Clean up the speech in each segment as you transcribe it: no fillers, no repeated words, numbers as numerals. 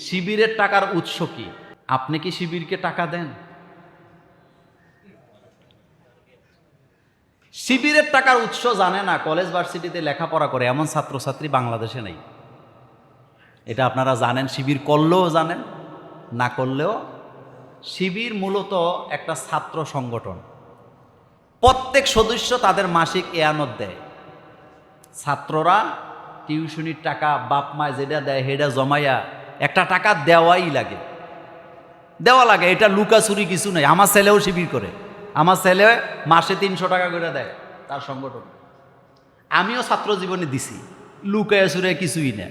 শিবিরের টাকার উৎস কি? আপনি কি শিবিরকে টাকা দেন? শিবিরের টাকার উৎস জানে না, কলেজ ভার্সিটিতে লেখাপড়া করে এমন ছাত্রছাত্রী বাংলাদেশে নেই। এটা আপনারা জানেন, শিবির করলেও জানেন, না করলেও। শিবির মূলত একটা ছাত্র সংগঠন। প্রত্যেক সদস্য তাদের মাসিক এয়ানত দেয়। ছাত্ররা টিউশনির টাকা বাপ মায় যেটা দেয় সেটা জমাইয়া একটা টাকা দেওয়াই লাগে, দেওয়া লাগে। এটা লুকাচুরি কিছু নেই। আমার ছেলেও শিবির করে, আমার ছেলে মাসে 300 টাকা করে দেয় তার সংগঠন। আমিও ছাত্র জীবনে দিছি, লুকায় চুরে কিছুই না।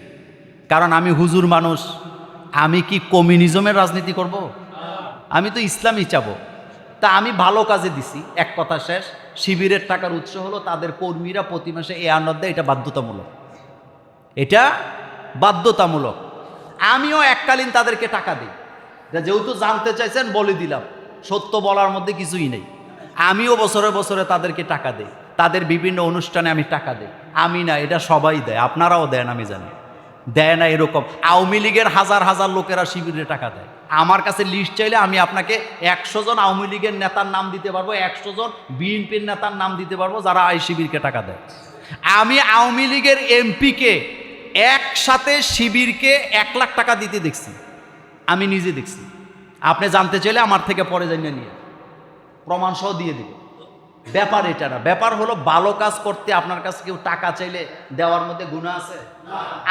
কারণ আমি হুজুর মানুষ, আমি কি কমিউনিজমের রাজনীতি করব? আমি তো ইসলামই চাবো। তা আমি ভালো কাজে দিছি, এক কথা শেষ। শিবিরের টাকার উৎস হলো তাদের কর্মীরা প্রতি মাসে এয়ানত দেয়, এটা বাধ্যতামূলক, এটা বাধ্যতামূলক। আমিও এককালীন তাদেরকে টাকা দিই। যেহেতু জানতে চাইছেন বলে দিলাম, সত্য বলার মধ্যে কিছুই নেই। আমিও বছরে বছরে তাদেরকে টাকা দিই, তাদের বিভিন্ন অনুষ্ঠানে আমি টাকা দিই। আমি না, এটা সবাই দেয়, আপনারাও দেন আমি জানি। দেয় না এরকম আওয়ামী লীগের হাজার হাজার লোকেরা শিবিরে টাকা দেয়। আমার কাছে লিস্ট চাইলে আমি আপনাকে 100 জন আওয়ামী লীগের নেতার নাম দিতে পারবো, 100 জন বিএনপির নেতার নাম দিতে পারবো যারা এই শিবিরকে টাকা দেয়। আমি আওয়ামী লীগের এমপিকে একসাথে শিবিরকে 1 লাখ টাকা দিতে দেখছি, আমি নিজে দেখছি। আপনি জানতে চাইলে আমার থেকে পরে জানিয়ে নিয়ে প্রমাণ সহ দিয়ে দিব। ব্যাপার এটা না, ব্যাপার হলো ভালো কাজ করতে আপনার কাছে কেউ টাকা চাইলে দেওয়ার মধ্যে গুনাহ আছে?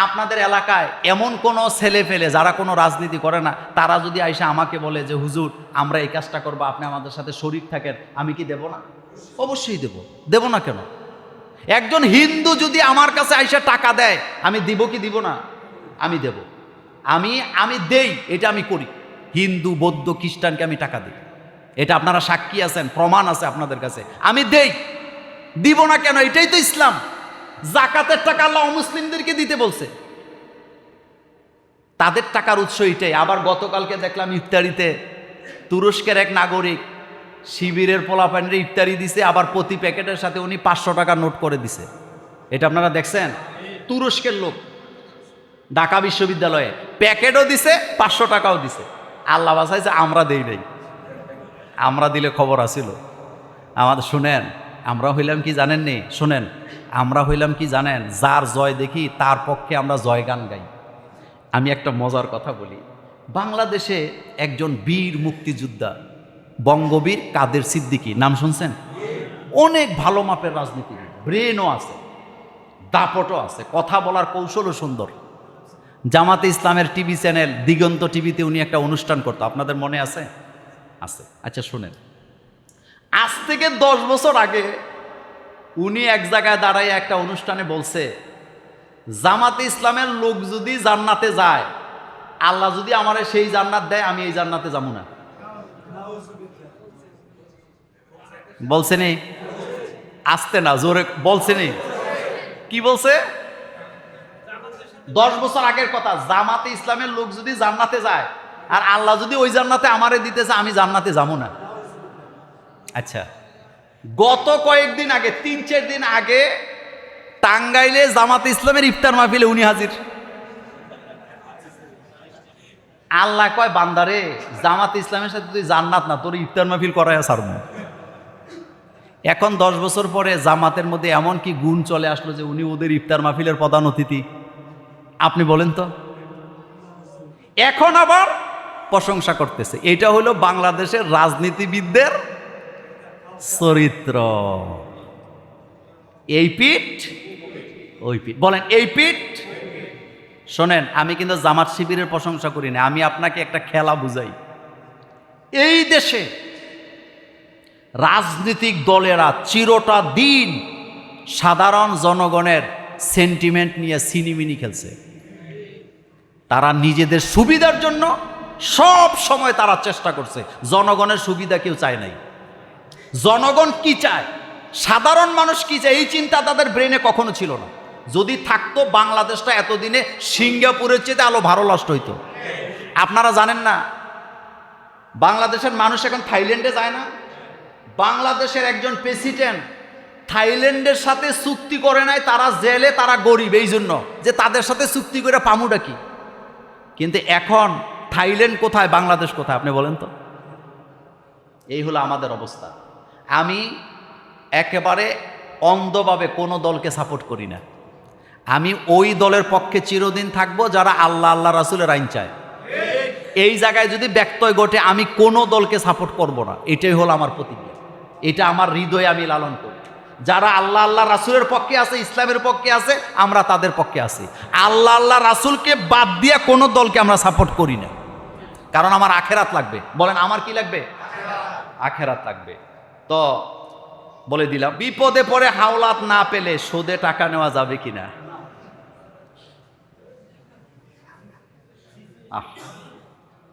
আপনাদের এলাকায় এমন কোনো ছেলে ফেলে যারা কোনো রাজনীতি করে না, তারা যদি আইসা আমাকে বলে যে হুজুর আমরা এই কাজটা করবো, আপনি আমাদের সাথে শরীক থাকেন, আমি কি দেব না? অবশ্যই দেব, দেব না কেন? একজন হিন্দু যদি আমার কাছে আইসা টাকা দেয়, আমি দিব কি দিব না? আমি দেব। আমি দেই, এটা আমি করি। হিন্দু বৌদ্ধ খ্রিস্টানকে আমি টাকা দিই, এটা আপনারা সাক্ষী আছেন, প্রমাণ আছে আপনাদের কাছে। আমি দেই, দিব না কেন? এটাই তো ইসলাম। জাকাতের টাকা আল্লাহ মুসলিমদেরকে দিতে বলছে, তাদের টাকার উৎস এটাই। আবার গতকালকে দেখলাম ইফতারিতে তুরস্কের এক নাগরিক শিবিরের পোলাপানির ইফতারি দিছে, আবার প্রতি প্যাকেটের সাথে উনি 500 টাকা নোট করে দিছে। এটা আপনারা দেখছেন? তুরস্কের লোক ঢাকা বিশ্ববিদ্যালয়ে প্যাকেটও দিছে, 500 টাকাও দিছে। আল্লাহ বাঁচাইছে, আমরা দেই নাই। আমরা দিলে খবর আসিল আমাদের। শুনেন, আমরা হইলাম কি জানেননি? শুনেন, আমরা হইলাম কি জানেন? যার জয় দেখি তার পক্ষে আমরা জয়গান গাই। আমি একটা মজার কথা বলি। বাংলাদেশে একজন বীর মুক্তিযোদ্ধা বঙ্গবীর কাদের সিদ্দিকী, নাম শুনছেন? অনেক ভালো মাপের রাজনীতিবিদ, ব্রেনও আছে, দাপটও আছে, কথা বলার কৌশলও সুন্দর। জামাতে ইসলামের টিভি চ্যানেল দিগন্ত টিভিতে উনি একটা অনুষ্ঠান করতো, আপনাদের মনে আছে? আছে। আচ্ছা শুনেন, আজ থেকে 10 বছর আগে উনি এক জায়গায় দাঁড়ায় একটা অনুষ্ঠানে বলছে, জামাতে ইসলামের লোক যদি জান্নাতে যায়, আল্লাহ যদি আমারে সেই জান্নাত দেয়, আমি এই জান্নাতে যাবো না। বলছেনি? আসতে না, জোরে বলছেনি? কি বলছে? 10 বছর আগের কথা। জামাতে ইসলামের লোক যদি জান্নাতে যায় আর আল্লাহ যদি ওই জান্নাতে আমারে দিতেছে, আমি জান্নাতে যাবো না। আচ্ছা, গত কয়েকদিন আগে, 3-4 দিন আগে টাঙ্গাইলে জামাতে ইসলামের ইফতার মাহফিলে উনি হাজির। আল্লাহ কয়, বান্দারে জামাতে ইসলামের সাথে তুই জান্নাত না, তোর ইফতার মাহফিল করায় ছাড়বো। এখন 10 বছর পরে জামাতের মধ্যে এমন কি গুণ চলে আসলো যে উনি ওদের ইফতার মাহফিলের প্রধান অতিথি? আপনি বলেন তো। এখন আবার প্রশংসা করতেছে। এটা হলো বাংলাদেশের রাজনীতিবিদদের চরিত্র। এই পিঠ ওই পিঠ, বলেন এই পিঠ। শোনেন, আমি কিন্তু জামাত শিবিরের প্রশংসা করি না, আমি আপনাকে একটা খেলা বুঝাই। এই দেশে রাজনৈতিক দলেরা চিরটা দিন সাধারণ জনগণের সেন্টিমেন্ট নিয়ে সিনিমিনি খেলছে। তারা নিজেদের সুবিধার জন্য সব সময় তারা চেষ্টা করছে, জনগণের সুবিধা কেউ চায় নাই। জনগণ কি চায়, সাধারণ মানুষ কি চায়, এই চিন্তা তাদের ব্রেনে কখনো ছিল না। যদি থাকতো, বাংলাদেশটা এতদিনে সিঙ্গাপুরের চেয়ে আলো ভালো নষ্ট হইতো। আপনারা জানেন না, বাংলাদেশের মানুষ এখন থাইল্যান্ডে যায় না। বাংলাদেশের একজন প্রেসিডেন্ট থাইল্যান্ডের সাথে চুক্তি করে নাই, তারা জেলে, তারা গরিব, এই জন্য যে তাদের সাথে চুক্তি করে পামুটা কি। কিন্তু এখন থাইল্যান্ড কোথায়, বাংলাদেশ কোথায় আপনি বলেন তো? এই হলো আমাদের অবস্থা। আমি একেবারে অন্ধভাবে কোনো দলকে সাপোর্ট করি না। আমি ওই দলের পক্ষে চিরদিন থাকবো যারা আল্লাহ আল্লাহ রাসূলের আইন চায়। এই জায়গায় যদি ব্যত্যয় ঘটে আমি কোনো দলকে সাপোর্ট করব না, এটাই হলো আমার প্রতিজ্ঞা। এটা আমার হৃদয়ে আমি লালন করি। যারা আল্লাহ আল্লাহ রাসূলের পক্ষে আছে, ইসলামের পক্ষে আছে, আমরা তাদের পক্ষে আছি। আল্লাহ আল্লাহ রাসূলকে বাদ দিয়ে কোনো দলকে আমরা সাপোর্ট করি না, কারণ আমার আখেরাত লাগবে। বলেন আমার কি লাগবে? আখেরাত লাগবে। তো বলে দিলাম, বিপদে পড়ে হাওলাত না পেলে সুদে টাকা নেওয়া যাবে কিনা?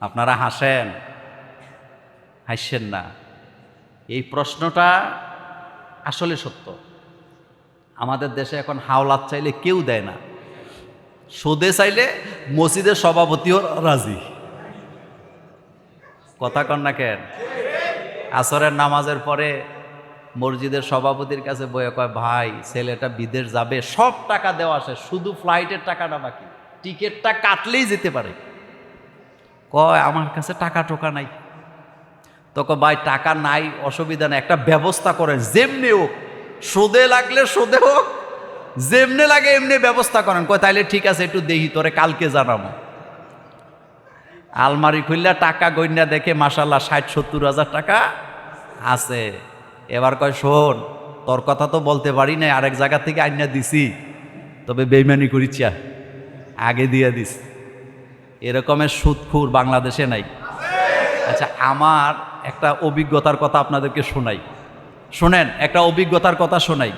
আপনারা হাসেন না, এই প্রশ্নটা আসলে সত্য। আমাদের দেশে এখন হাওলাত চাইলে কেউ দেয় না, সুদে চাইলে মসজিদের সভাপতিও রাজি। কথা কন না কেন? আসরের নামাজের পরে মসজিদের সভাপতির কাছে বয়ে কয়, ভাই ছেলেটা বিদেশ যাবে, সব টাকা দেওয়া আসে, শুধু ফ্লাইটের টাকাটা বাকি, টিকিটটা কাটলেই যেতে পারে। কয় আমার কাছে টাকা টোকা নাই। তোকে ভাই টাকা নাই, অসুবিধা নেই, একটা ব্যবস্থা করেন, যেমনি হোক, সুদে লাগলে সুদে হোক, যেমনি লাগে এমনি ব্যবস্থা করেন। কয় তাইলে ঠিক আছে, একটু দেখি, তোরে কালকে জানাবো। আলমারি খুললে টাকা গইনা দেখে মাশাল্লাহ ৬০-৭০ হাজার টাকা আছে। এবার কয় শোন, তোর কথা তো বলতে পারি না, আরেক জায়গা থেকে আইনা দিছি, তবে বেইমানি করিচ্ছা, আগে দিয়ে দিস। এরকমের সুদখুর বাংলাদেশে নাই। আচ্ছা, আমার একটা অভিজ্ঞতার কথা আপনাদেরকে শোনাই, শোনেন, একটা অভিজ্ঞতার কথা শোনাই।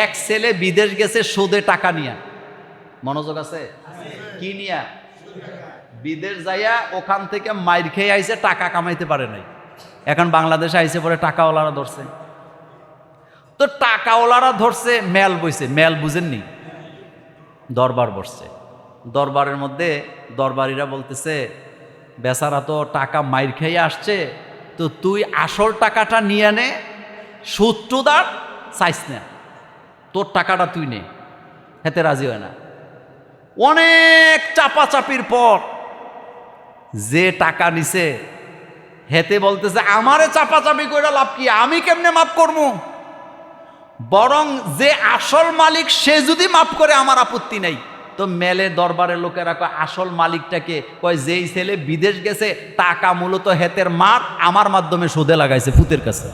এক ছেলে বিদেশ গেছে সুদে টাকা নিয়া, মনোযোগ আছে? কি নিয়া? বিদেশ যাইয়া ওখান থেকে মাইর খেয়ে আইছে, টাকা কামাইতে পারে নাই। এখন বাংলাদেশে আইসে পরে টাকাওয়ালারা ধরছে। তো টাকাওয়ালারা ধরছে, মেল বইছে, মেল বুঝেননি, দরবার বসছে। দরবারের মধ্যে দরবারিরা বলতেছে, বেচারা তো টাকা মাইর খেয়ে আসছে, তো তুই আসল টাকাটা নিয়ে নে, সুদ টুদ আর চাইস না, তোর টাকাটা তুই নে। হেতে রাজি হয় না। অনেক চাপাচাপির পর যে টাকা নিছে হেতে বলতেছে, আমারে চাপাচাপি করে লাভ কি, আমি কেমনে মাফ করবো? বরং যে আসল মালিক সে যদি মাফ করে আমার আপত্তি নেই। তো মেলে দরবারের লোকেরা কয়, আসল মালিকটাকে? কয় যেই ছেলে বিদেশ গেছে, টাকা মূলত হেতের মার আমার মাধ্যমে সুদে লাগাইছে ফুতের কাছে।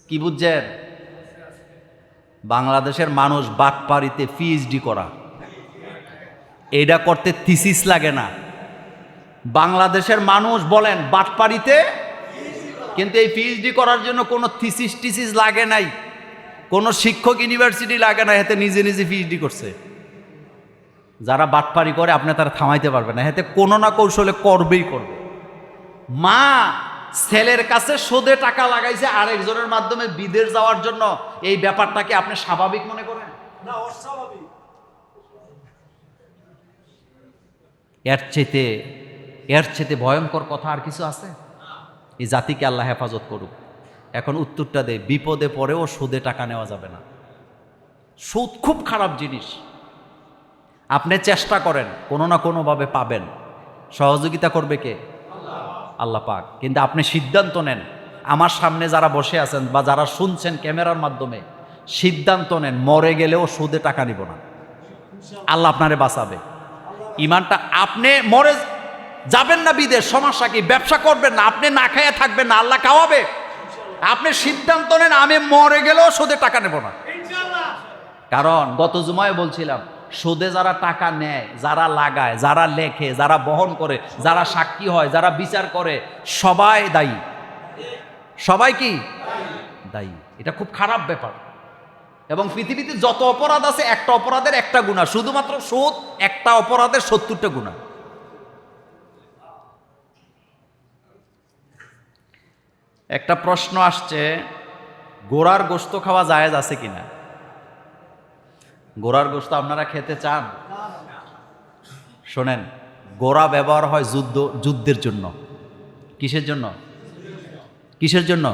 কি বুঝছেন? বাংলাদেশের মানুষ বাটপাড়িতে পিএইচডি করা, এইটা করতে থিসিস লাগে না। বাংলাদেশের মানুষ বলেন বাটপাড়িতে, কিন্তু এই পিএইচডি করার জন্য কোনো থিসিস টিসিস লাগে নাই, কোনো শিক্ষক ইউনিভার্সিটি লাগে না, এতে নিজে নিজে পিএইচডি করছে। যারা বাটপাড়ি করে আপনি তারা থামাইতে পারবে না, এতে কোনো না কৌশলে করবেই করবে। মা ছেলের কাছে সুদে টাকা লাগাইছে আরেকজনের মাধ্যমে বিদেশ যাওয়ার জন্য, এই ব্যাপারটাকে আপনি স্বাভাবিক মনে করেন? না, অস্বাভাবিক। এর চেয়ে ভয়ঙ্কর কথা আর কিছু আছে? এই জাতিকে আল্লাহ হেফাজত করুক। এখন উত্তরটা দেয়, বিপদে পড়েও সুদে টাকা নেওয়া যাবে না। সুদ খুব খারাপ জিনিস। আপনি চেষ্টা করেন, কোনো না কোনোভাবে পাবেন। সহযোগিতা করবে কে? আল্লাহ পাক। কিন্তু আপনি সিদ্ধান্ত নেন, আমার সামনে যারা বসে আছেন বা যারা শুনছেন ক্যামেরার মাধ্যমে, সিদ্ধান্ত নেন মরে গেলেও সুদে টাকা নিব না। আল্লাহ আপনারে বাঁচাবে। ইমানটা, আপনি মরে যাবেন না বিদেশ, সমস্যা কি? ব্যবসা করবেন না, আপনি না খাইয়ে থাকবেন না, আল্লাহ খাওয়াবে। আপনি সিদ্ধান্ত নেন, আমি মরে গেলেও সুদে টাকা নেব না। কারণ গত জুমায় বলছিলাম, সুদে যারা টাকা নেয়, যারা লাগায়, যারা লেখে, যারা বহন করে, যারা সাক্ষী হয়, যারা বিচার করে, সবাই দায়ী। সবাই কি দায়ী? এটা খুব খারাপ ব্যাপার। এবং পৃথিবীতে যত অপরাধ আছে, একটা অপরাধের একটা গুনাহ, শুধুমাত্র সুদ একটা অপরাধের ৭০টা গুনাহ। একটা প্রশ্ন আসছে, ঘোড়ার গোশত খাওয়া জায়েজ আছে কিনা? ঘোড়ার গোশত আপনারা খেতে চান? শোনেন, ঘোড়া ব্যবহার হয় যুদ্ধের জন্য। কিসের জন্য? কিসের জন্য?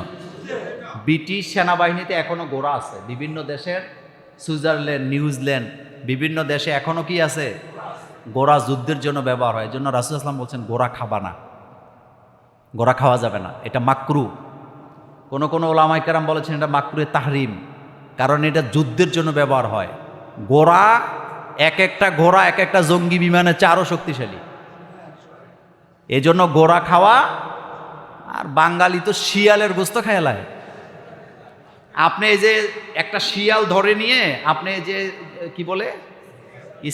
ব্রিটিশ সেনাবাহিনীতে এখনো ঘোড়া আছে। বিভিন্ন দেশের সুইজারল্যান্ড, নিউজিল্যান্ড, বিভিন্ন দেশে এখনো কি আছে, ঘোড়া যুদ্ধের জন্য ব্যবহার হয়। এই জন্য রাসূল সাল্লাল্লাহু আলাইহি ওয়াসাল্লাম বলছেন ঘোড়া খাবা না, ঘোড়া খাওয়া যাবে না, এটা মাকরু। কোন ওলামায়ে কেরাম বলেছেন এটা মাকরুহে তাহরিম, কারণ এটা যুদ্ধের জন্য ব্যবহার হয়। ঘোড়া, এক একটা ঘোড়া এক একটা জঙ্গি বিমানের চেয়ে আরও শক্তিশালী, এই জন্য ঘোড়া খাওয়া। আর বাঙালি তো শিয়ালের গোস্ত খেলায়। আপনি এই যে একটা শিয়াল ধরে নিয়ে আপনি যে কি বলে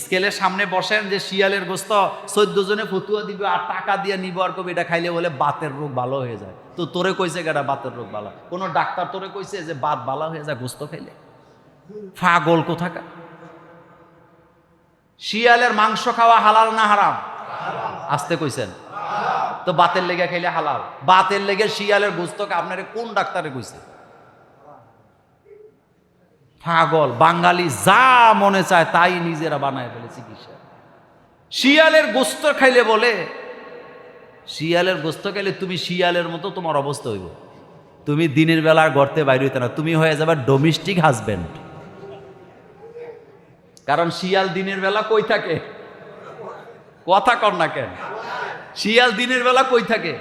স্কেলের সামনে বসেন যে শিয়ালের গোস্ত 14 জনে ফতুয়া দিবে আর টাকা দিয়ে নিব আর কবে এটা খাইলে বলে বাতের রোগ ভালো হয়ে যায়। তো তোরে কইছে কেটা বাতের রোগ ভালো? কোনো ডাক্তার তোরে কইছে যে বাত ভালো হয়ে যায় গোস্ত খাইলে? পাগল কোথাকার। শিয়ালের মাংস খাওয়া হালাল না হারাম? আসতে কইছেন তো বাতের লেগে খাইলে হালাল। বাতের লেগে শিয়ালের গোস্তকে আপনারে কোন ডাক্তারে কইছে? পাগল। বাঙালি যা মনে চায় তাই নিজেরা বানায় ফেলে চিকিৎসা। শিয়ালের গোস্ত খাইলে বলে, শিয়ালের গোস্ত খাইলে তুমি শিয়ালের মতো তোমার অবস্থা হইব। তুমি দিনের বেলা গর্তে বাইরে হইতে না, তুমি হয়ে যাবে ডোমেস্টিক হাজবেন্ড। কারণ শিয়াল দিনের বেলা কই থাকে? কথা কর না কেন? শিয়াল দিনের বেলা কই থাকে?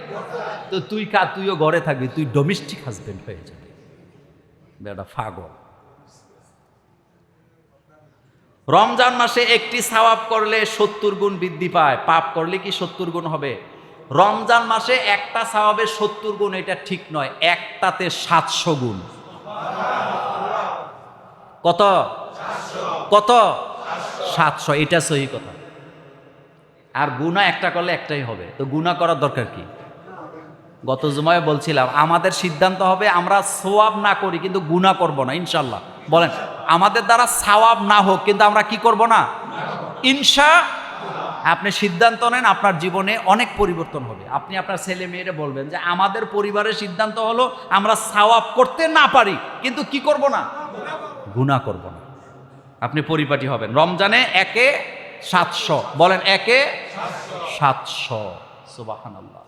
তো তুই খা, তুইও ঘরে থাকবি, তুই ডোমেস্টিক হাজবেন্ড হয়ে যাবি। বেটা পাগল। রমজান মাসে একটি সওয়াব করলে 70 গুণ বৃদ্ধি পায়, পাপ করলে কি 70 গুণ হবে? রমজান মাসে একটা সওয়াবে 70 গুণ, এটা ঠিক নয়, একটাতে 700 গুণ। কত? কত? 700। এটা সহি কথা। আর গুনাহ একটা করলে একটাই হবে, তো গুনাহ করার দরকার কি? গত জুমায় বলছিলাম আমাদের সিদ্ধান্ত হবে আমরা সওয়াব না করি কিন্তু গুনাহ করব না ইনশাআল্লাহ। বলেন আমাদের দ্বারা সওয়াব না হোক কিন্তু আমরা কি করব না ইনশাআল্লাহ। আপনি সিদ্ধান্ত নেন, আপনার জীবনে অনেক পরিবর্তন হবে। আপনি আপনার ছেলে মেয়েরা বলবেন যে আমাদের পরিবারের সিদ্ধান্ত হলো আমরা সওয়াব করতে না পারি কিন্তু কি করব না, গুনাহ করব না। আপনি পরিপাটি হবেন। রমজানে একে 700, বলেন একে 700। সুবহানাল্লাহ,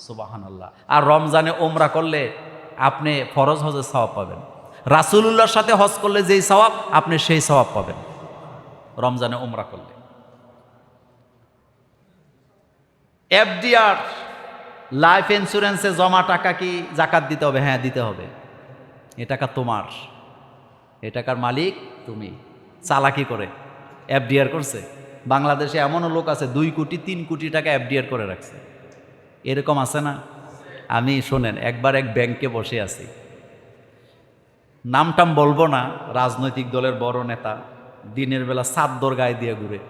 সুবহানাল্লাহ। আর রমজানে ওমরা করলে আপনি ফরজ হজের সওয়াব পাবেন। রাসূলুল্লাহর সাথে হজ করলে যেই সওয়াব আপনি সেই সওয়াব পাবেন রমজানে ওমরা করলে। এফডিআর লাইফ ইন্স্যুরেন্সে জমা টাকা কি যাকাত দিতে হবে? হ্যাঁ দিতে হবে। এ টাকা তোমার, এ টাকার মালিক তুমি। চালাকি করে এফডিআর করছে। বাংলাদেশে এমনও লোক আছে 2 কোটি 3 কোটি টাকা এফডিআর করে রাখছে। এরকম আছে না? আমি শোনেন, একবার এক ব্যাংকে বসে আছি, নামটাম বলবো না, রাজনৈতিক দলের বড় নেতা, দিনের বেলা চাদর গায়ে দিয়ে ঘুরে।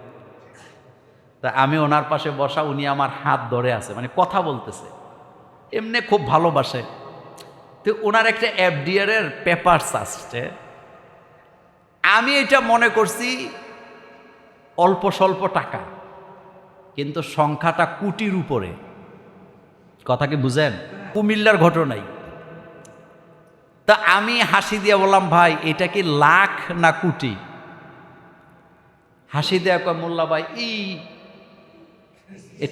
তা আমি ওনার পাশে বসা, উনি আমার হাত ধরে আছে, মানে কথা বলতেছে, এমনি খুব ভালোবাসে। তো ওনার একটা এফডিআর এর পেপারস আসছে। আমি এটা মনে করছি অল্প স্বল্প টাকা, কিন্তু সংখ্যাটা কোটির উপরে। কথা কি বুঝেন? কুমিল্লার ঘটনাই। তা আমি হাসি দিয়ে বললাম ভাই এটা কি লাখ না কোটি? হাসি দেয়া কয় মোল্লা ভাই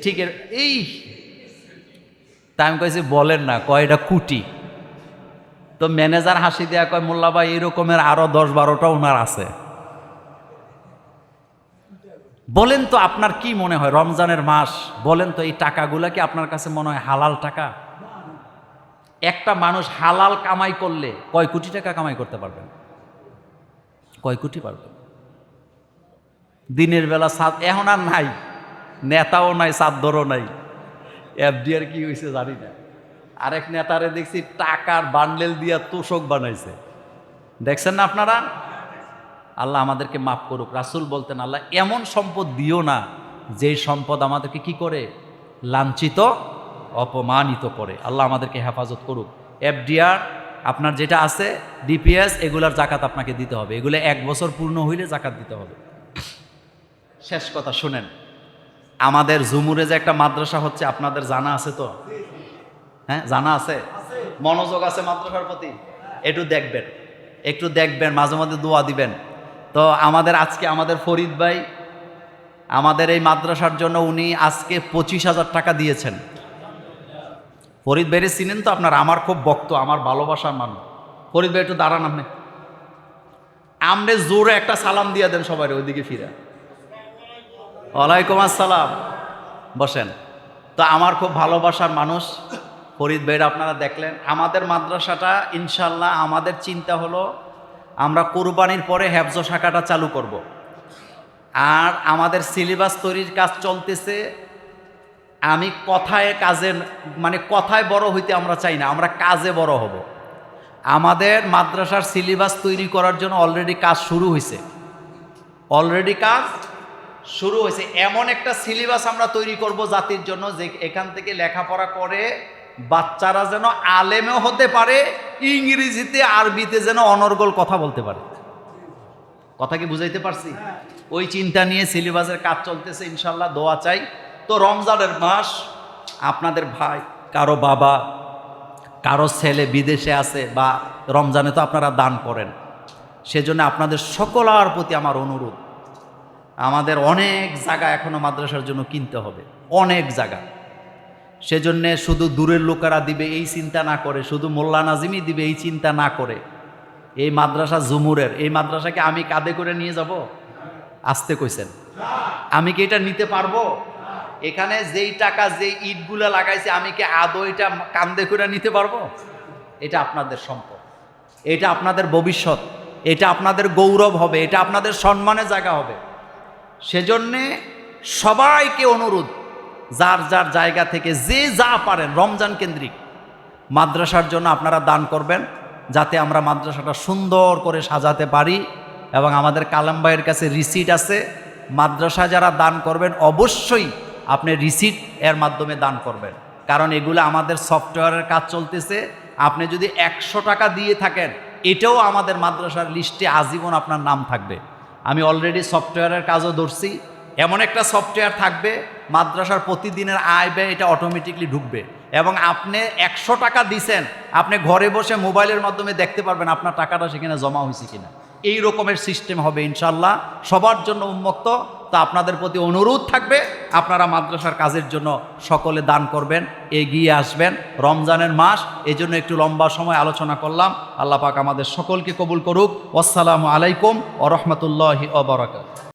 ঠিক এই। তা আমি কইছি বলেন না, কয় এটা কোটি। তো ম্যানেজার হাসি দেয়া কয় মোল্লা ভাই এরকমের আরো 10-12টা ওনার আছে। বলেন তো আপনার কি মনে হয় রমজানের মাস, বলেন তো এই টাকাগুলা কি আপনার কাছে মনে হয় হালাল টাকা? একটা মানুষ হালাল কামাই করলে কয় কোটি টাকা কামাই করতে পারবেন? কয় কোটি পারবেন? দিনের বেলা এখন আর নাই, নেতাও নাই, চাদরও নাই। এফডিআর কি হয়েছে জানি না। আরেক নেতারে দেখছি টাকার বান্ডেল দিয়া তোষক বানাইছে, দেখছেন না আপনারা? আল্লাহ আমাদেরকে মাফ করুক। রাসূল বলতেন আল্লাহ এমন সম্পদ দিও না যেই সম্পদ আমাদেরকে কি করে, লাঞ্ছিত অপমানিত করে। আল্লাহ আমাদেরকে হেফাজত করুক। এফডিআর আপনার যেটা আছে, ডিপিএস, এগুলার জাকাত আপনাকে দিতে হবে। এগুলো 1 বছর পূর্ণ হইলে জাকাত দিতে হবে। শেষ কথা শুনেন, আমাদের জুমুরে যে একটা মাদ্রাসা হচ্ছে আপনাদের জানা আছে তো? হ্যাঁ জানা আছে? মনোযোগ আছে মাদ্রাসার প্রতি? একটু দেখবেন, একটু দেখবেন, মাঝে মাঝে দোয়া দিবেন। তো আজকে আমাদের ফরিদ ভাই আমাদের এই মাদ্রাসার জন্য উনি আজকে 25,000 টাকা দিয়েছেন। ফরিদ ভাইরে চিনেন তো আপনারা? আমার খুব ভক্ত, আমার ভালোবাসার মানুষ। ফরিদ ভাই একটু দাঁড়ান আপনি। আমনে জোরে একটা সালাম দিয়ে দেন সবাই ওইদিকে ফিরে। ওয়ালাইকুম আসসালাম। বসেন। তো আমার খুব ভালোবাসার মানুষ ফরিদ ভাইরা আপনারা দেখলেন। আমাদের মাদ্রাসাটা ইনশাল্লাহ আমাদের চিন্তা হলো আমরা কোরবানির পরে হেফজ শাখাটা চালু করব। আর আমাদের সিলেবাস তৈরির কাজ চলতেছে। আমি কথায় কাজে মানে কথায় বড় হইতে আমরা চাই না, আমরা কাজে বড় হব। আমাদের মাদ্রাসার সিলেবাস তৈরি করার জন্য অলরেডি কাজ শুরু হয়েছে। এমন একটা সিলেবাস আমরা তৈরি করব জাতির জন্য যে এখান থেকে লেখাপড়া করে বাচ্চারা যেন আলেমও হতে পারে, ইংরেজিতে আরবিতে যেন অনর্গল কথা বলতে পারে। কথা কি বুঝাইতে পারছি? ওই চিন্তা নিয়ে সিলেবাসের কাজ চলতেছে, ইনশাল্লাহ দোয়া চাই। তো রমজানের মাস, আপনাদের ভাই কারো বাবা কারো ছেলে বিদেশে আছে বা রমজানে তো আপনারা দান করেন, সেজন্য আপনাদের সকলের প্রতি আমার অনুরোধ, আমাদের অনেক জায়গা এখনো মাদ্রাসার জন্য কিনতে হবে, অনেক জায়গা। সেজন্যে শুধু দূরের লোকেরা দিবে এই চিন্তা না করে, শুধু মোল্লা নাজিমই দিবে এই চিন্তা না করে, এই মাদ্রাসা জুমুরের, এই মাদ্রাসাকে আমি কাঁধে করে নিয়ে যাব? আসতে কইছেন, আমি কি এটা নিতে পারবো? এখানে যেই টাকা যেই ইটগুলো লাগাইছে আমি কি আদৌ এটা কাঁধে করে নিতে পারবো? এটা আপনাদের সম্পদ, এটা আপনাদের ভবিষ্যৎ, এটা আপনাদের গৌরব হবে, এটা আপনাদের সম্মানের জায়গা হবে। সেজন্যে সবাইকে অনুরোধ, যার যার জায়গা থেকে যে যা পারেন রমজান কেন্দ্রিক মাদ্রাসার জন্য আপনারা দান করবেন, যাতে আমরা মাদ্রাসাটা সুন্দর করে সাজাতে পারি। এবং আমাদের কালাম ভাইয়ের কাছে রিসিট আছে, মাদ্রাসা যারা দান করবেন অবশ্যই আপনি রিসিট এর মাধ্যমে দান করবেন, কারণ এগুলো আমাদের সফটওয়্যারের কাজ চলতেছে। আপনি যদি 100 টাকা দিয়ে থাকেন, এটাও আমাদের মাদ্রাসার লিস্টে আজীবন আপনার নাম থাকবে। আমি অলরেডি সফটওয়্যারের কাজও ধরছি, এমন একটা সফটওয়্যার থাকবে মাদ্রাসার প্রতিদিনের আয় ব্যয় এটা অটোমেটিকলি ঢুকবে, এবং আপনি 100 টাকা দিছেন, আপনি ঘরে বসে মোবাইলের মাধ্যমে দেখতে পারবেন আপনার টাকাটা সেখানে জমা হয়েছে কিনা। এই রকমের সিস্টেম হবে ইনশাল্লাহ, সবার জন্য উন্মুক্ত। তো আপনাদের প্রতি অনুরোধ থাকবে, আপনারা মাদ্রাসার কাজের জন্য সকলে দান করবেন, এগিয়ে আসবেন। রমজানের মাস, এই জন্য একটু লম্বা সময় আলোচনা করলাম। আল্লাহ পাক আমাদের সকলকে কবুল করুক। আসসালামু আলাইকুম ওয়া রাহমাতুল্লাহি ওয়া বারাকাতুহু।